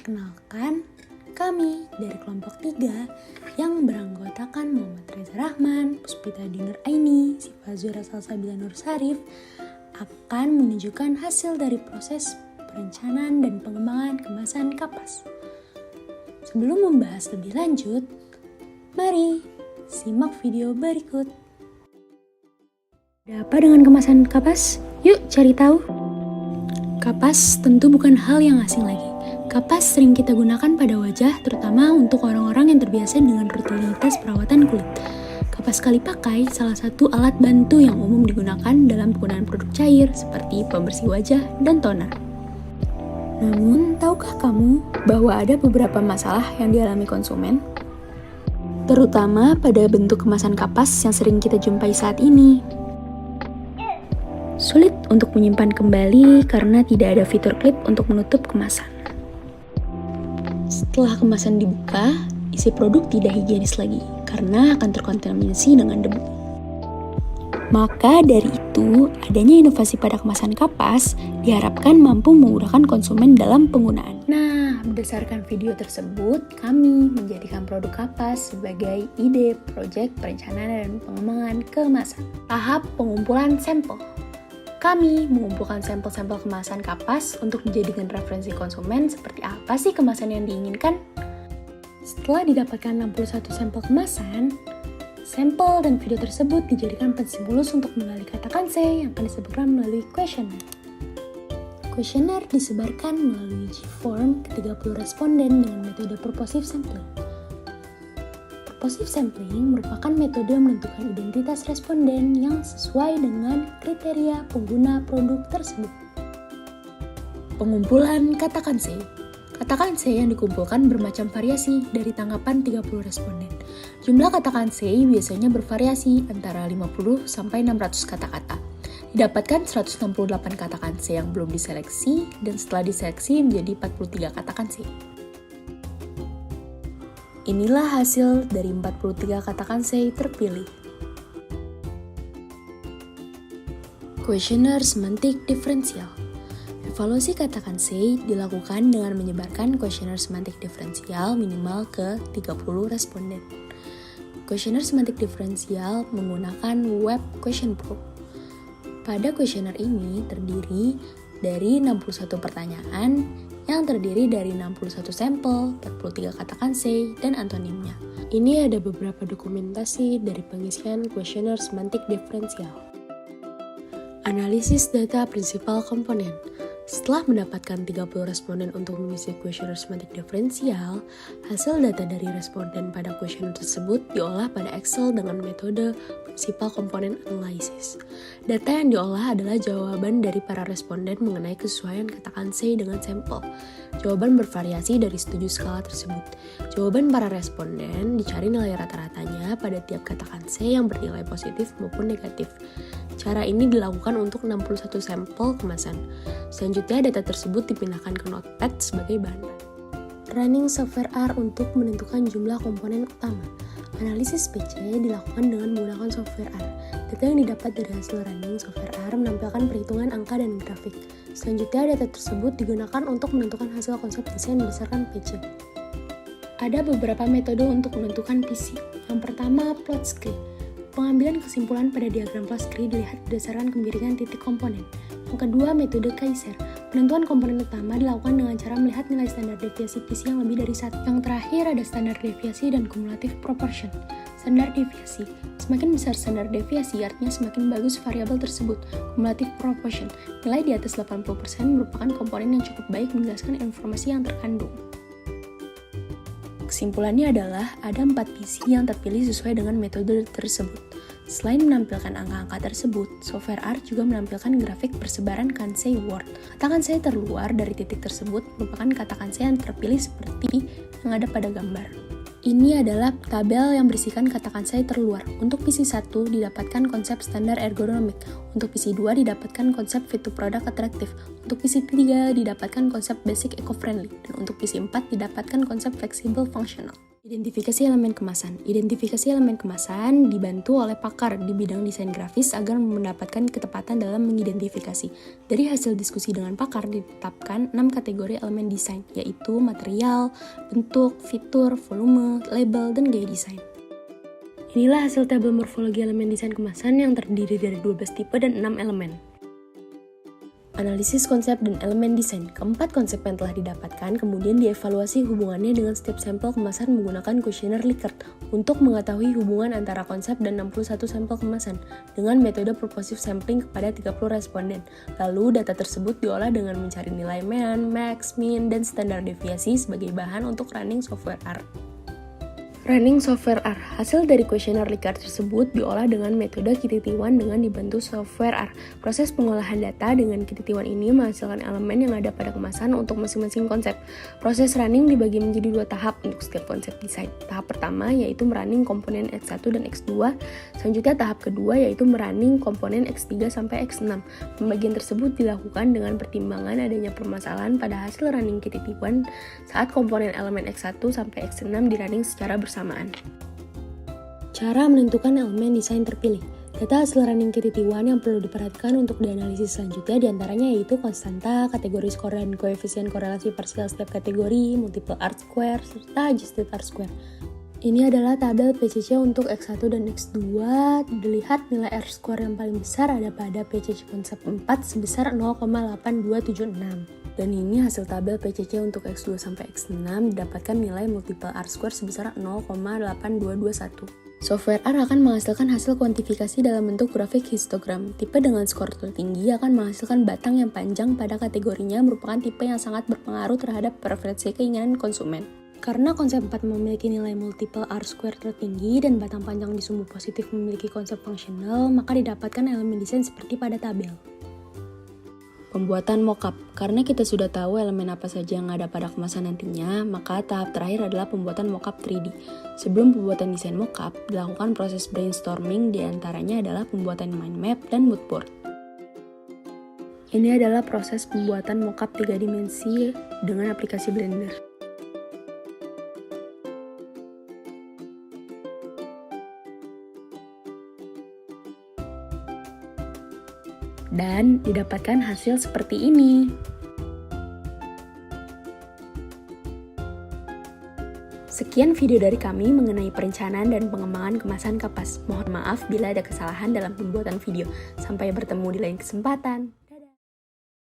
Perkenalkan, kami dari kelompok 3 yang beranggotakan Muhammad Reza Rahman, Puspita Dinur Aini, Sifa Zura Salsabila Nur Sarif akan menunjukkan hasil dari proses perencanaan dan pengembangan kemasan kapas. Sebelum membahas lebih lanjut, mari simak video berikut. Ada apa dengan kemasan kapas? Yuk cari tahu. Kapas tentu bukan hal yang asing lagi. Kapas sering kita gunakan pada wajah, terutama untuk orang-orang yang terbiasa dengan rutinitas perawatan kulit. Kapas sekali pakai salah satu alat bantu yang umum digunakan dalam penggunaan produk cair seperti pembersih wajah dan toner. Namun, tahukah kamu bahwa ada beberapa masalah yang dialami konsumen? Terutama pada bentuk kemasan kapas yang sering kita jumpai saat ini. Sulit untuk menyimpan kembali karena tidak ada fitur klip untuk menutup kemasan. Setelah kemasan dibuka, isi produk tidak higienis lagi karena akan terkontaminasi dengan debu. Maka dari itu, adanya inovasi pada kemasan kapas diharapkan mampu memudahkan konsumen dalam penggunaan. Nah, berdasarkan video tersebut, kami menjadikan produk kapas sebagai ide proyek perencanaan dan pengembangan kemasan. Tahap pengumpulan sampel. Kami mengumpulkan sampel-sampel kemasan kapas untuk dijadikan referensi konsumen seperti apa sih kemasan yang diinginkan. Setelah didapatkan 61 sampel kemasan, sampel dan video tersebut dijadikan penstimulus untuk menggali kata kanse yang akan disebutkan melalui kuesioner. Kuesioner disebarkan melalui G-form ke 30 responden dengan metode purposive sampling. Purposive sampling merupakan metode menentukan identitas responden yang sesuai dengan kriteria pengguna produk tersebut. Pengumpulan kata kanse. Kata kanse yang dikumpulkan bermacam variasi dari tanggapan 30 responden. Jumlah kata kanse biasanya bervariasi antara 50 sampai 600 kata-kata. Didapatkan 168 kata kanse yang belum diseleksi dan setelah diseleksi menjadi 43 kata kanse. Inilah hasil dari 43 kata kanse terpilih. Kuesioner semantik diferensial. Evaluasi kata kanse dilakukan dengan menyebarkan kuesioner semantik diferensial minimal ke 30 responden. Kuesioner semantik diferensial menggunakan Web Question Pro. Pada kuesioner ini terdiri dari 61 pertanyaan yang terdiri dari 61 sampel, 43 kata kanse, dan antonimnya. Ini ada beberapa dokumentasi dari pengisian kuesioner semantik diferensial. Analisis data prinsipal komponen. Setelah mendapatkan 30 responden untuk mengisi kuesioner semantik diferensial, hasil data dari responden pada kuesioner tersebut diolah pada Excel dengan metode prinsipal komponen analysis. Data yang diolah adalah jawaban dari para responden mengenai kesesuaian kata kanse dengan sampel. Jawaban bervariasi dari 7 skala tersebut. Jawaban para responden dicari nilai rata-ratanya pada tiap kata kanse yang bernilai positif maupun negatif. Cara ini dilakukan untuk 61 sampel kemasan. Selanjutnya, data tersebut dipindahkan ke Notepad sebagai bahan. Running software R untuk menentukan jumlah komponen utama. Analisis PC dilakukan dengan menggunakan software R. Data yang didapat dari hasil running software R menampilkan perhitungan angka dan grafik. Selanjutnya, data tersebut digunakan untuk menentukan hasil konsep desain berdasarkan PC. Ada beberapa metode untuk menentukan PC. Yang pertama, plot script. Pengambilan kesimpulan pada diagram plot script dilihat berdasarkan kemiringan titik komponen. Yang kedua, metode Kaiser. Penentuan komponen utama dilakukan dengan cara melihat nilai standar deviasi PC yang lebih dari 1. Yang terakhir ada standar deviasi dan cumulative proportion. Standar deviasi. Semakin besar standar deviasi artinya semakin bagus variabel tersebut. Cumulative proportion. Nilai di atas 80% merupakan komponen yang cukup baik menjelaskan informasi yang terkandung. Kesimpulannya adalah ada 4 PC yang terpilih sesuai dengan metode tersebut. Selain menampilkan angka-angka tersebut, software R juga menampilkan grafik persebaran kanse word. Kata kanse terluar dari titik tersebut merupakan kata kanse yang terpilih seperti yang ada pada gambar. Ini adalah tabel yang berisikan kata kanse terluar. Untuk PC 1 didapatkan konsep standar ergonomik. Untuk PC 2 didapatkan konsep fit to product atraktif. Untuk PC 3 didapatkan konsep basic eco-friendly, dan untuk PC 4 didapatkan konsep flexible functional. Identifikasi elemen kemasan. Identifikasi elemen kemasan dibantu oleh pakar di bidang desain grafis agar mendapatkan ketepatan dalam mengidentifikasi. Dari hasil diskusi dengan pakar ditetapkan 6 kategori elemen desain, yaitu material, bentuk, fitur, volume, label, dan gaya desain. Inilah hasil tabel morfologi elemen desain kemasan yang terdiri dari 12 tipe dan 6 elemen. Analisis konsep dan elemen desain. Keempat konsep yang telah didapatkan kemudian dievaluasi hubungannya dengan setiap sampel kemasan menggunakan kuesioner Likert untuk mengetahui hubungan antara konsep dan 61 sampel kemasan dengan metode purposive sampling kepada 30 responden. Lalu data tersebut diolah dengan mencari nilai mean, max, min, dan standar deviasi sebagai bahan untuk running software R. Running software R. Hasil dari kuesioner Likert tersebut diolah dengan metode KTT1 dengan dibantu software R. Proses pengolahan data dengan KTT1 ini menghasilkan elemen yang ada pada kemasan untuk masing-masing konsep. Proses running dibagi menjadi 2 tahap untuk setiap konsep desain. Tahap pertama yaitu merunning komponen X1 dan X2. Selanjutnya tahap kedua yaitu merunning komponen X3 sampai X6. Pembagian tersebut dilakukan dengan pertimbangan adanya permasalahan pada hasil running KTT1 saat komponen elemen X1 sampai X6 dirunning secara bersamaan. Cara menentukan elemen desain terpilih. Data hasil running KTT1 yang perlu diperhatikan untuk dianalisis selanjutnya diantaranya yaitu konstanta, kategori skor dan koefisien korelasi parsial setiap kategori, multiple R-square, serta adjusted R-square. Ini adalah tabel PCC untuk X1 dan X2. Dilihat nilai R-square yang paling besar ada pada PCC konsep 4 sebesar 0,8276. Dan ini hasil tabel PCC untuk X2 sampai X6 didapatkan nilai multiple R-square sebesar 0,8221. Software R akan menghasilkan hasil kuantifikasi dalam bentuk grafik histogram. Tipe dengan skor tertinggi akan menghasilkan batang yang panjang pada kategorinya merupakan tipe yang sangat berpengaruh terhadap preferensi keinginan konsumen. Karena konsep 4 memiliki nilai multiple R-square tertinggi dan batang panjang di sumbu positif memiliki konsep fungsional, maka didapatkan elemen desain seperti pada tabel. Pembuatan mockup. Karena kita sudah tahu elemen apa saja yang ada pada kemasan nantinya, maka tahap terakhir adalah pembuatan mockup 3D. Sebelum pembuatan desain mockup, dilakukan proses brainstorming, diantaranya adalah pembuatan mind map dan mood board. Ini adalah proses pembuatan mockup 3 dimensi dengan aplikasi Blender. Dan didapatkan hasil seperti ini. Sekian video dari kami mengenai perencanaan dan pengembangan kemasan kapas. Mohon maaf bila ada kesalahan dalam pembuatan video. Sampai bertemu di lain kesempatan.